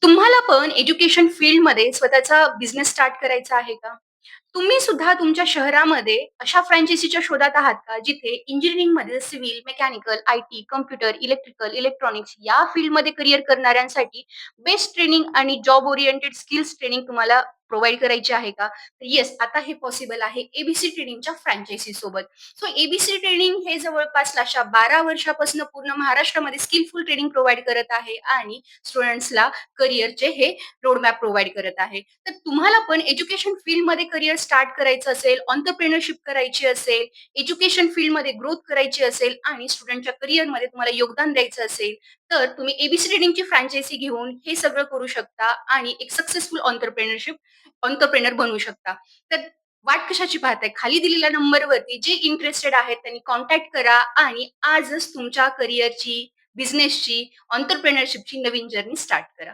तुम्हाला पण एज्युकेशन फील्डमध्ये स्वतःचा बिझनेस स्टार्ट करायचा आहे का? तुम्ही सुद्धा तुमच्या शहरामध्ये अशा फ्रँचायझीच्या शोधात आहात का, जिथे इंजिनिअरिंगमध्ये civil, mechanical, IT, computer, electrical, electronics या फील्डमध्ये करियर करणाऱ्यांसाठी बेस्ट ट्रेनिंग आणि जॉब ओरिएंटेड स्किल्स ट्रेनिंग तुम्हाला प्रोव्हाईड करायची आहे का? तर येस, आता हे पॉसिबल आहे एबीसी ट्रेनिंगच्या फ्रँचायझी सोबत. सो एबीसी ट्रेनिंग हे जवळपास अशा 12 वर्षापासून पूर्ण महाराष्ट्रामध्ये स्किलफुल ट्रेनिंग प्रोव्हाईड करत आहे आणि स्टुडंट्सला करियरचे हे रोडमॅप प्रोव्हाईड करत आहे. तर तुम्हाला पण एज्युकेशन फील्डमध्ये करियर स्टार्ट करायचं असेल, एंटरप्रेन्योरशिप करायची असेल, एज्युकेशन फील्डमध्ये ग्रोथ करायची असेल आणि स्टुडंटच्या करियरमध्ये तुम्हाला योगदान द्यायचं असेल, तर तुम्ही एबीसी ट्रेनिंगची फ्रँचायझी घेऊन हे सगळं करू शकता आणि एक सक्सेसफुल एंटरप्रेन्योर बनू शकता. तर वाट कशाची पाहताय? खाली दिलेल्या नंबरवरती जे इंटरेस्टेड आहेत त्यांनी कॉन्टॅक्ट करा आणि आजच तुमच्या करियरची, बिझनेसची, एंटरप्रेन्योरशिपची नवीन जर्नी स्टार्ट करा.